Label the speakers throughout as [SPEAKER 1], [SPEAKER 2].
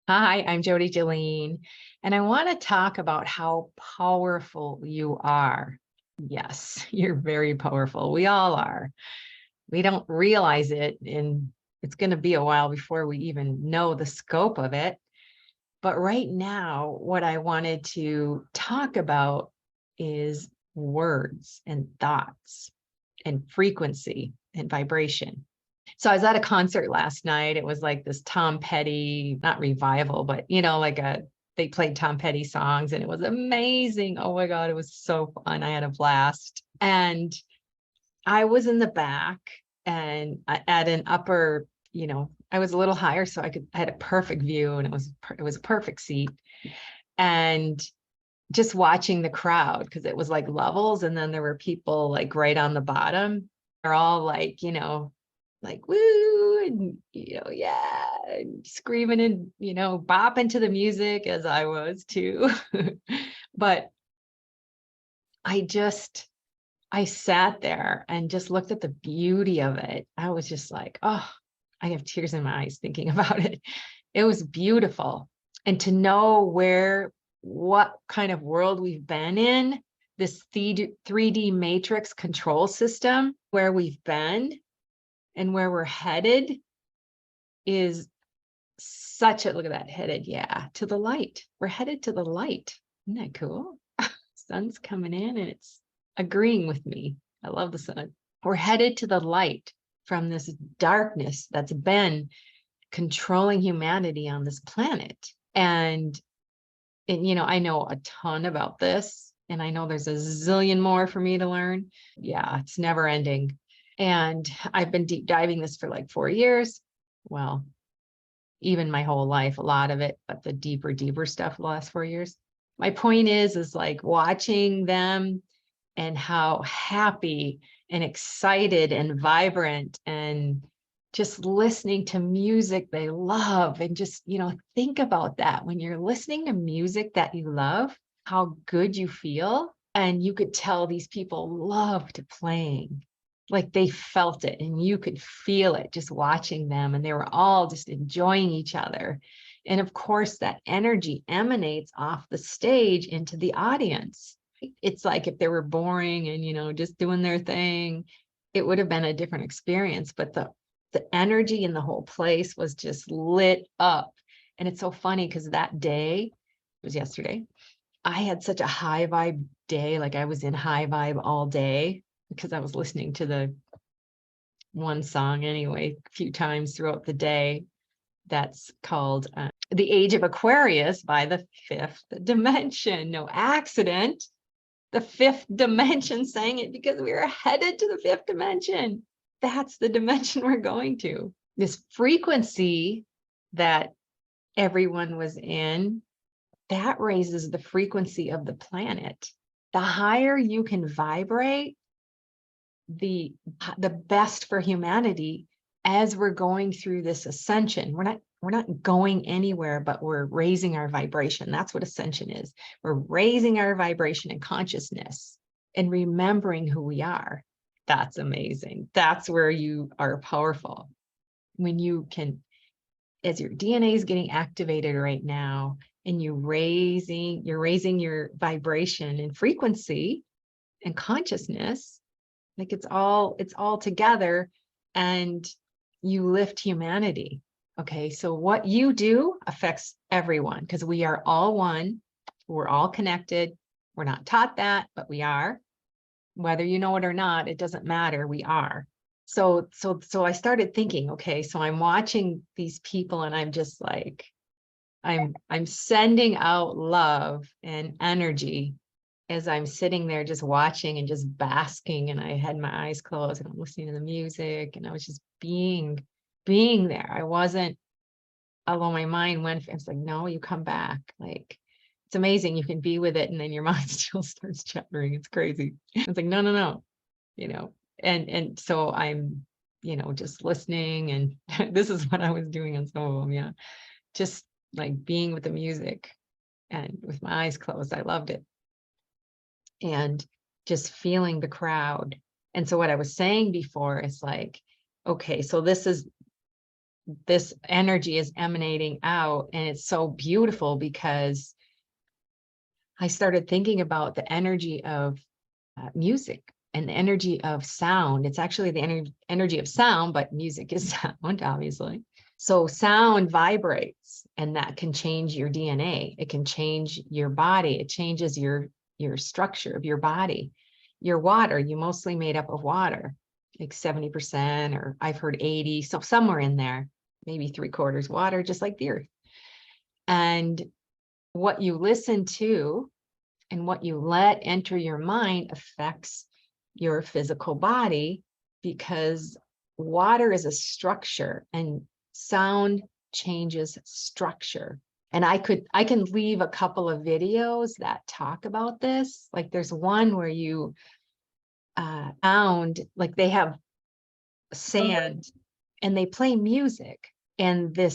[SPEAKER 1] Hi, I'm Jody Jolene, and I want to talk about how powerful you are. Yes, you're very powerful. We all are. We don't realize it, and it's going to be a while before we even know the scope of it. But right now, what I wanted to talk about is words and thoughts and frequency and vibration. So I was at a concert last night. It was like this Tom Petty, not revival, but they played Tom Petty songs and it was amazing. Oh my God, it was so fun. I had a blast. And I was in the back and at an upper, I was a little higher so I had a perfect view and it was a perfect seat. And just watching the crowd because it was like levels and then there were people like right on the bottom. They're all like woo and yeah, and screaming and bopping to the music as I was too. But I sat there and just looked at the beauty of it. I was just like, oh, I have tears in my eyes thinking about it. It was beautiful. And to know what kind of world we've been in, this 3D matrix control system, where we've been and where we're headed is such a look at that headed. Yeah, to the light. We're headed to the light. Isn't that cool? Sun's coming in and it's agreeing with me. I love the sun. We're headed to the light from this darkness that's been controlling humanity on this planet. And I know a ton about this, and I know there's a zillion more for me to learn. Yeah, it's never ending. And I've been deep diving this for like 4 years. Well, even my whole life, a lot of it, but the deeper stuff the last 4 years. My point is like watching them and how happy and excited and vibrant and just listening to music they love. And just, think about that when you're listening to music that you love, how good you feel. And you could tell these people loved playing, like they felt it and you could feel it just watching them. And they were all just enjoying each other. And of course, that energy emanates off the stage into the audience. It's like if they were boring and, just doing their thing, it would have been a different experience. But the energy in the whole place was just lit up. And it's so funny because that day, it was yesterday, I had such a high vibe day. Like I was in high vibe all day because I was listening to the one song anyway, a few times throughout the day. That's called The Age of Aquarius by the Fifth Dimension. No accident. The fifth dimension sang it because we are headed to the fifth dimension. That's the dimension we're going to. This frequency that everyone was in, that raises the frequency of the planet. The higher you can vibrate, the best for humanity as we're going through this ascension. We're not going anywhere, but we're raising our vibration. That's what ascension is. We're raising our vibration and consciousness and remembering who we are. That's amazing. That's where you are powerful. When you can, as your DNA is getting activated right now, and you're raising your vibration and frequency and consciousness, like it's all together, and you lift humanity. Okay, so what you do affects everyone because we are all one. We're all connected. We're not taught that, but we are. Whether you know it or not, it doesn't matter. We are. So I started thinking, okay, so I'm watching these people and I'm just like, I'm sending out love and energy as I'm sitting there just watching and just basking, and I had my eyes closed and I'm listening to the music and I was just being there. I wasn't, although my mind went, I was like, no, you come back. Like, it's amazing. You can be with it and then your mind still starts chattering. It's crazy. It's like, no, you know, and so I'm, just listening, and this is what I was doing on some of them. Yeah. Just like being with the music and with my eyes closed. I loved it. And just feeling the crowd. And so what I was saying before is like, okay, so this is this energy is emanating out, and it's so beautiful because I started thinking about the energy of music and the energy of sound. It's actually the energy of sound, but music is sound, obviously. So sound vibrates, and that can change your DNA. It can change your body. It changes your structure of your body. Your water, you mostly made up of water, like 70%, or I've heard 80, so somewhere in there, maybe 3/4 water, just like the earth. And what you listen to and what you let enter your mind affects your physical body, because water is a structure and sound changes structure. And I can leave a couple of videos that talk about this. Like there's one where you sound, like they have sand and they play music, and the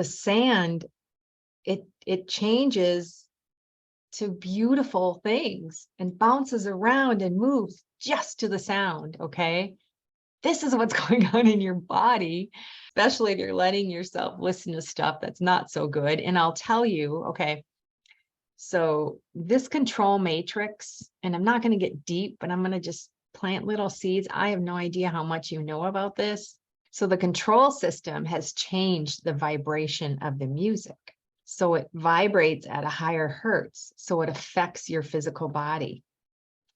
[SPEAKER 1] sand, it changes to beautiful things and bounces around and moves just to the sound. Okay. This is what's going on in your body, especially if you're letting yourself listen to stuff that's not so good. And I'll tell you, okay, so this control matrix, and I'm not going to get deep, but I'm going to just plant little seeds. I have no idea how much you know about this. So the control system has changed the vibration of the music. So it vibrates at a higher hertz. So it affects your physical body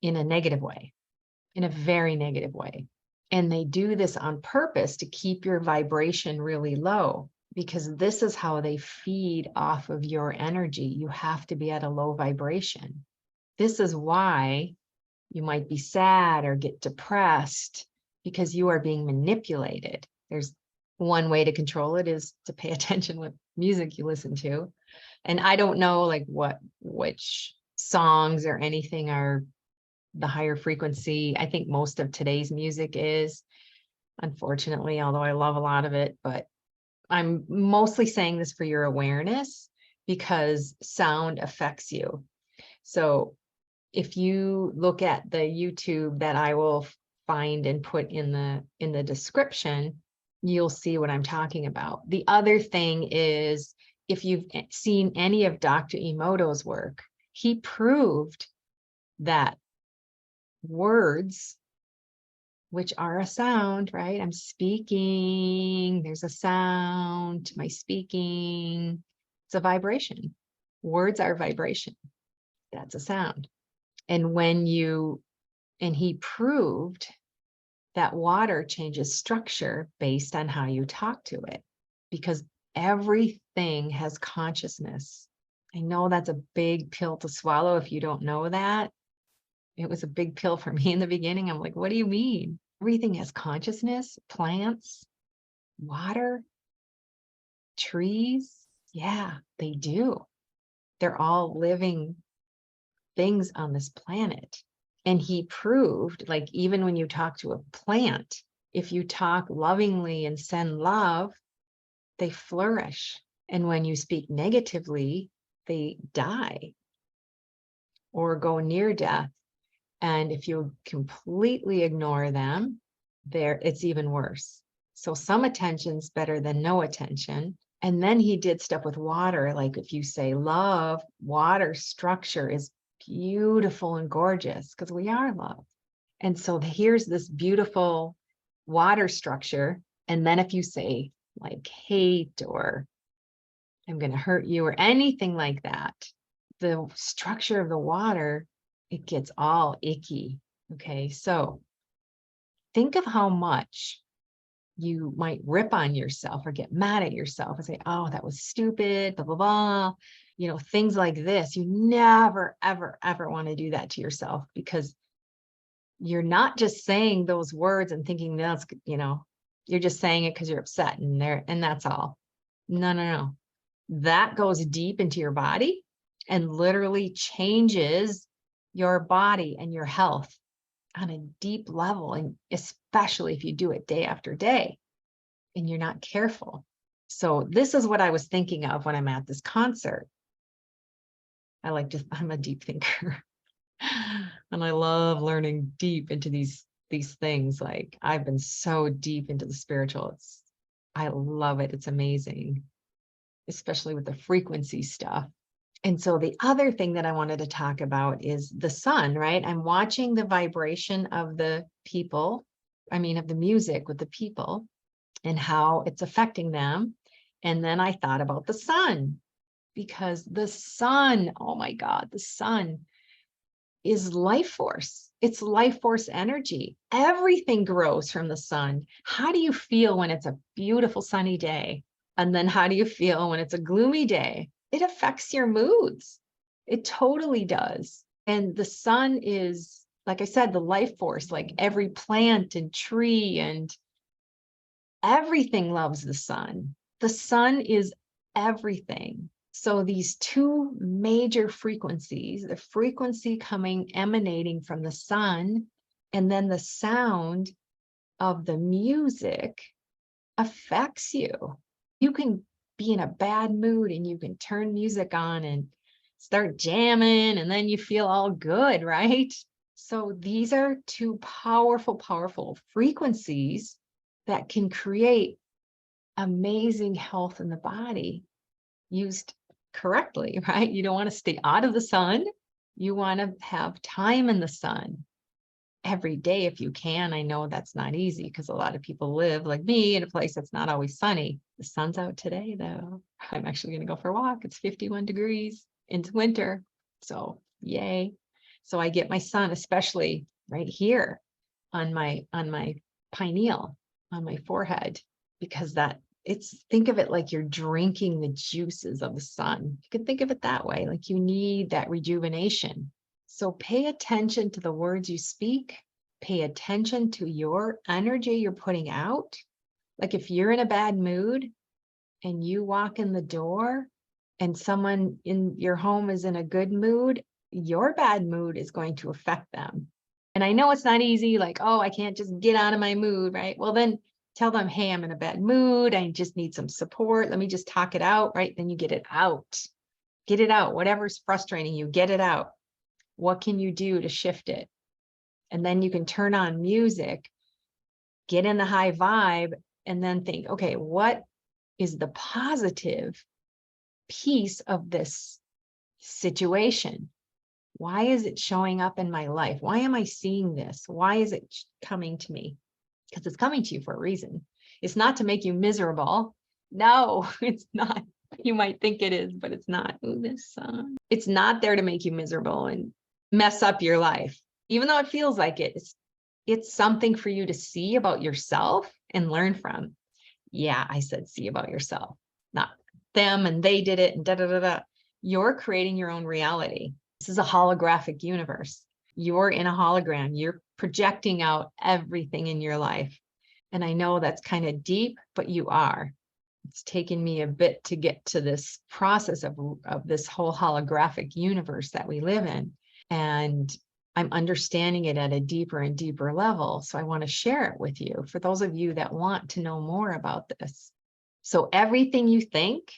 [SPEAKER 1] in a negative way, in a very negative way. And they do this on purpose to keep your vibration really low, because this is how they feed off of your energy. You have to be at a low vibration. This is why you might be sad or get depressed, because you are being manipulated. There's one way to control it is to pay attention what music you listen to. And I don't know like which songs or anything are the higher frequency. I think most of today's music is, unfortunately, although I love a lot of it, but I'm mostly saying this for your awareness, because sound affects you. So if you look at the YouTube that I will find and put in the description, you'll see what I'm talking about. The other thing is, if you've seen any of Dr. Emoto's work, he proved that words, which are a sound, right? I'm speaking, there's a sound to my speaking. It's a vibration. Words are vibration. That's a sound. And he proved that water changes structure based on how you talk to it, because everything has consciousness. I know that's a big pill to swallow if you don't know that. It was a big pill for me in the beginning. I'm like, what do you mean? Everything has consciousness, plants, water, trees. Yeah, they do. They're all living things on this planet. And he proved, like, even when you talk to a plant, if you talk lovingly and send love, they flourish. And when you speak negatively, they die or go near death. And if you completely ignore them, it's even worse. So some attention's better than no attention. And then he did stuff with water. Like if you say love, water structure is beautiful and gorgeous, because we are love. And so here's this beautiful water structure. And then if you say like hate or I'm going to hurt you or anything like that, the structure of the water, it gets all icky. Okay. So think of how much you might rip on yourself or get mad at yourself and say, oh, that was stupid, blah, blah, blah. You know, things like this. You never, ever, ever want to do that to yourself, because you're not just saying those words and thinking that's, you know, you're just saying it because you're upset and that's all. No, no, no. That goes deep into your body and literally changes your body and your health on a deep level, and especially if you do it day after day and you're not careful. So this is what I was thinking of when I'm at this concert. I'm a deep thinker and I love learning deep into these things. Like I've been so deep into the spiritual. It's I love it. It's amazing, especially with the frequency stuff. And so the other thing that I wanted to talk about is the sun, right? I'm watching the vibration of the people, of the music with the people and how it's affecting them. And then I thought about the sun, because the sun, oh my God, the sun is life force. It's life force energy. Everything grows from the sun. How do you feel when it's a beautiful sunny day? And then how do you feel when it's a gloomy day? It affects your moods. It totally does. And the sun is, like I said, the life force, like every plant and tree and everything loves the sun. The sun is everything. So these two major frequencies, the frequency emanating from the sun, and then the sound of the music affects you. You can be in a bad mood and you can turn music on and start jamming, and then you feel all good, right? So these are two powerful, powerful frequencies that can create amazing health in the body used correctly, right? You don't want to stay out of the sun. You want to have time in the sun every day if you can. I know that's not easy because a lot of people live like me in a place that's not always sunny. The sun's out today though. I'm actually going to go for a walk. It's 51 degrees. It's winter. So yay. So I get my sun, especially right here on my pineal, on my forehead, because think of it like you're drinking the juices of the sun. You can think of it that way, like you need that rejuvenation. So pay attention to the words you speak. Pay attention to your energy you're putting out. Like if you're in a bad mood and you walk in the door and someone in your home is in a good mood, your bad mood is going to affect them. And I know it's not easy, like, oh, I can't just get out of my mood, right? Well, then tell them, hey, I'm in a bad mood. I just need some support. Let me just talk it out, right? Then you get it out. Get it out. Whatever's frustrating you, get it out. What can you do to shift it? And then you can turn on music, get in the high vibe, and then think, okay, what is the positive piece of this situation? Why is it showing up in my life? Why am I seeing this? Why is it coming to me? Because it's coming to you for a reason. It's not to make you miserable. No, it's not. You might think it is, but it's not. Ooh, this sun. It's not there to make you miserable and mess up your life. Even though it feels like it, it's something for you to see about yourself and learn from. Yeah, I said see about yourself, not them and they did it and da da da da. You're creating your own reality. This is a holographic universe. You're in a hologram. You're projecting out everything in your life. And I know that's kind of deep, but you are. It's taken me a bit to get to this process of this whole holographic universe that we live in. And I'm understanding it at a deeper and deeper level. So I want to share it with you for those of you that want to know more about this. So everything you think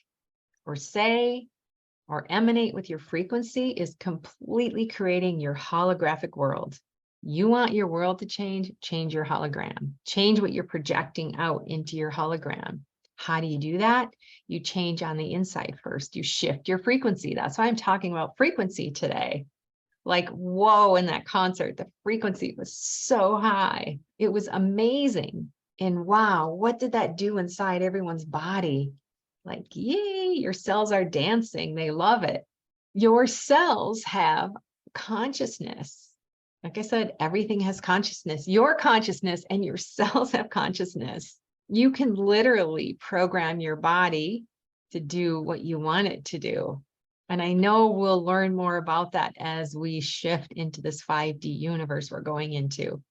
[SPEAKER 1] or say or emanate with your frequency is completely creating your holographic world. You want your world to change your hologram. Change what you're projecting out into your hologram. How do you do that? You change on the inside first. You shift your frequency. That's why I'm talking about frequency today. Like, whoa, in that concert, the frequency was so high. It was amazing. And wow, what did that do inside everyone's body? Like, yay, your cells are dancing. They love it. Your cells have consciousness. Like I said, everything has consciousness. Your consciousness and your cells have consciousness. You can literally program your body to do what you want it to do. And I know we'll learn more about that as we shift into this 5D universe we're going into.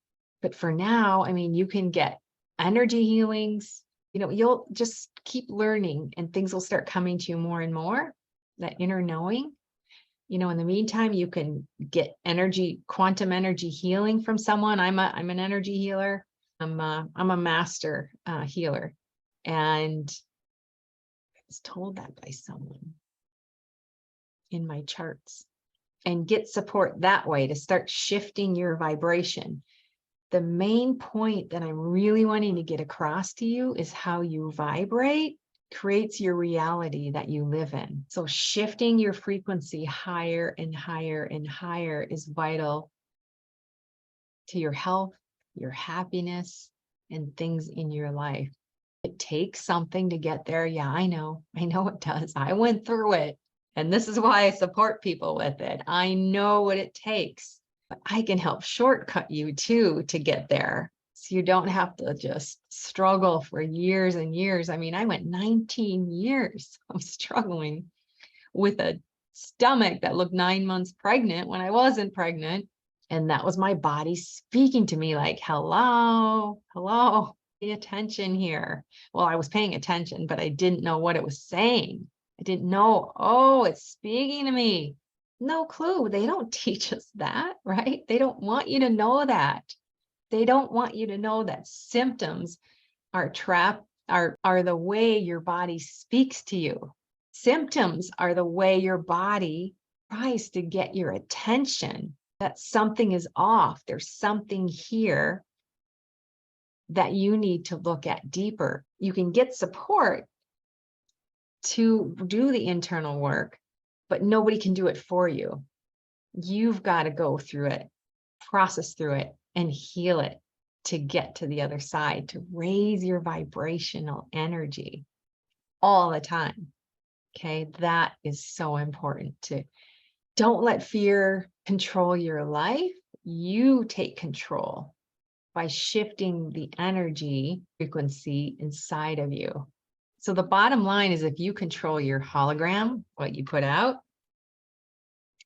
[SPEAKER 1] But for now, you can get energy healings. You'll just keep learning and things will start coming to you more and more, that inner knowing. In the meantime, you can get quantum energy healing from someone. I'm an energy healer. I'm a master healer. And I was told that by someone in my charts, and get support that way to start shifting your vibration. The main point that I'm really wanting to get across to you is how you vibrate creates your reality that you live in. So shifting your frequency higher and higher and higher is vital to your health, your happiness, and things in your life. It takes something to get there. Yeah, I know it does. I went through it. And this is why I support people with it. I know what it takes, but I can help shortcut you too to get there. So you don't have to just struggle for years and years. I mean, I went 19 years of struggling with a stomach that looked 9 months pregnant when I wasn't pregnant. And that was my body speaking to me like, hello, pay attention here. Well, I was paying attention, but I didn't know what it was saying. I didn't know, oh, it's speaking to me. No clue. They don't teach us that, right? They don't want you to know that. They don't want you to know that symptoms are the way your body speaks to you. Symptoms are the way your body tries to get your attention, that something is off. There's something here that you need to look at deeper. You can get support to do the internal work, but nobody can do it for you. You've got to go through it, process through it, and heal it to get to the other side, to raise your vibrational energy all the time. Okay, that is so important. Don't let fear control your life. You take control by shifting the energy frequency inside of you. So the bottom line is, if you control your hologram, what you put out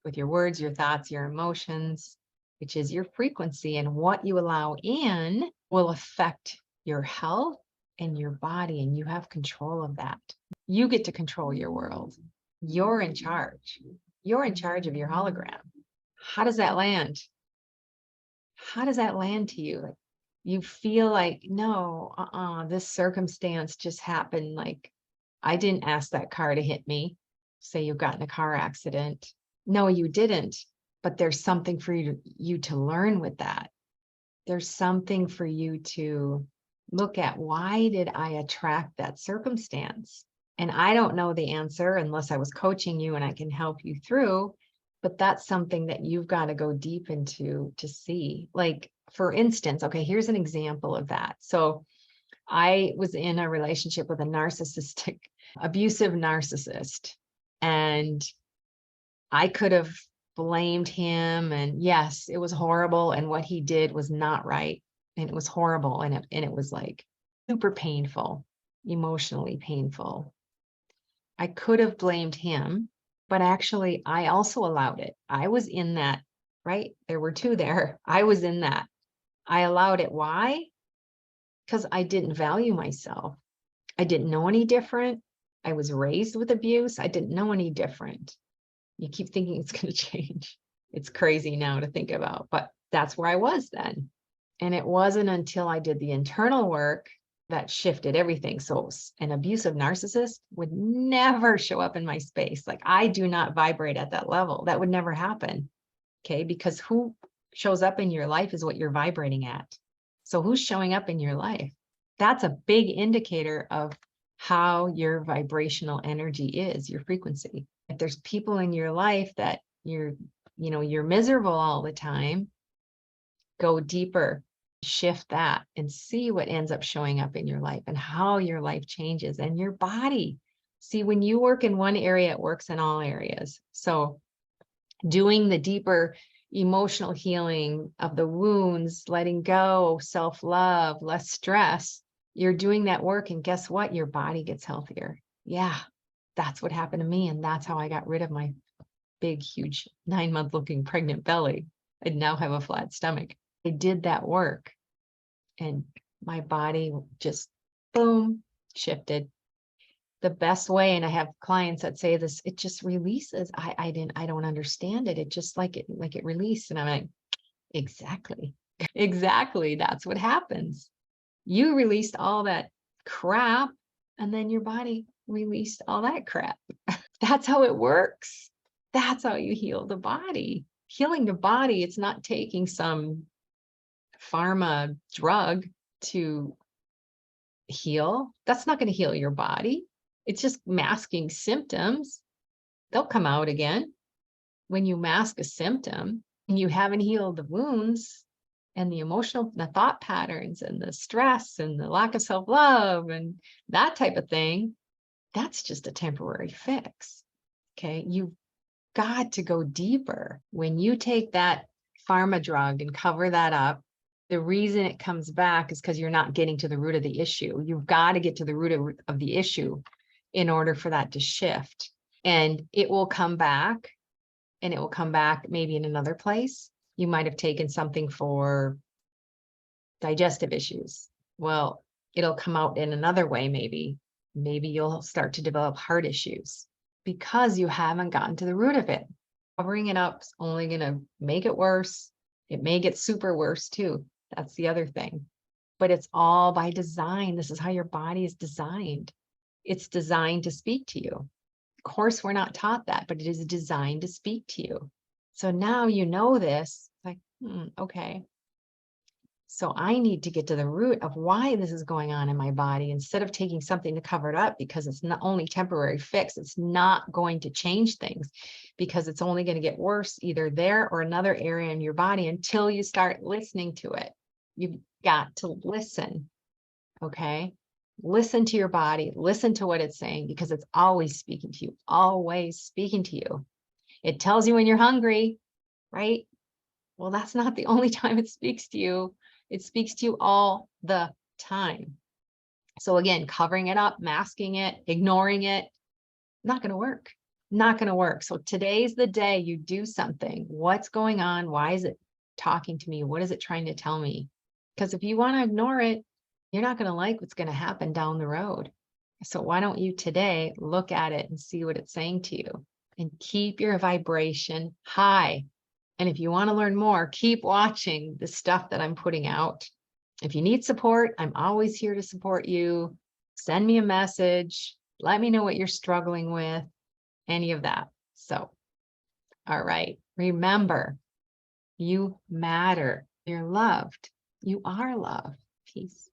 [SPEAKER 1] with your words, your thoughts, your emotions, which is your frequency, and what you allow in will affect your health and your body, and you have control of that. You get to control your world. You're in charge. You're in charge of your hologram. How does that land? How does that land to you? You feel like, no, this circumstance just happened. Like, I didn't ask that car to hit me. Say you got in a car accident. No, you didn't. But there's something for you to learn with that. There's something for you to look at. Why did I attract that circumstance? And I don't know the answer unless I was coaching you and I can help you through. But that's something that you've got to go deep into to see. Like, for instance, okay, here's an example of that. So I was in a relationship with a narcissistic, abusive narcissist, and I could have blamed him. And yes, it was horrible. And what he did was not right. And it was horrible. And it was like super painful, emotionally painful. I could have blamed him, but actually I also allowed it. I was in that, right? There were two there. I was in that. I allowed it. Why? Because I didn't value myself. I didn't know any different. I was raised with abuse. I didn't know any different. You keep thinking it's going to change. It's crazy now to think about, but that's where I was then. And it wasn't until I did the internal work that shifted everything. So an abusive narcissist would never show up in my space. Like, I do not vibrate at that level. That would never happen. Okay. Because who shows up in your life is what you're vibrating at. So who's showing up in your life? That's a big indicator of how your vibrational energy is, your frequency. If there's people in your life that you're miserable all the time, go deeper, shift that, and see what ends up showing up in your life and how your life changes and your body. See, when you work in one area, it works in all areas. So doing the deeper emotional healing of the wounds, letting go, self-love, less stress, you're doing that work. And guess what? Your body gets healthier. Yeah, that's what happened to me. And that's how I got rid of my big, huge 9-month looking pregnant belly. I now have a flat stomach. I did that work and my body just boom, shifted. The best way, and I have clients that say this, it just releases. I don't understand it. It just like it released. And I'm like, exactly. That's what happens. You released all that crap and then your body released all that crap. That's how it works. That's how you heal the body. Healing the body, it's not taking some pharma drug to heal, that's not going to heal your body. It's just masking symptoms. They'll come out again. When you mask a symptom and you haven't healed the wounds and the emotional, the thought patterns and the stress and the lack of self-love and that type of thing, that's just a temporary fix. Okay. You've got to go deeper. When you take that pharma drug and cover that up, the reason it comes back is because you're not getting to the root of the issue. You've got to get to the root of the issue in order for that to shift. And it will come back, and it will come back maybe in another place. You might have taken something for digestive issues. Well, it'll come out in another way, maybe. Maybe you'll start to develop heart issues because you haven't gotten to the root of it. Covering it up is only going to make it worse. It may get super worse too. That's the other thing. But it's all by design. This is how your body is designed. It's designed to speak to you. Of course, we're not taught that, but it is designed to speak to you. So now you know this, like, okay. So I need to get to the root of why this is going on in my body instead of taking something to cover it up, because it's not only temporary fix. It's not going to change things because it's only going to get worse either there or another area in your body until you start listening to it. You've got to listen. Okay. Listen to your body, listen to what it's saying, because it's always speaking to you, always speaking to you. It tells you when you're hungry, right? Well, that's not the only time it speaks to you. It speaks to you all the time. So again, covering it up, masking it, ignoring it, not going to work. Not going to work. So today's the day you do something. What's going on? Why is it talking to me? What is it trying to tell me? Because if you want to ignore it, you're not going to like what's going to happen down the road. So why don't you today look at it and see what it's saying to you and keep your vibration high. And if you want to learn more, keep watching the stuff that I'm putting out. If you need support, I'm always here to support you. Send me a message. Let me know what you're struggling with, any of that. So, all right. Remember, you matter. You're loved. You are loved. Peace.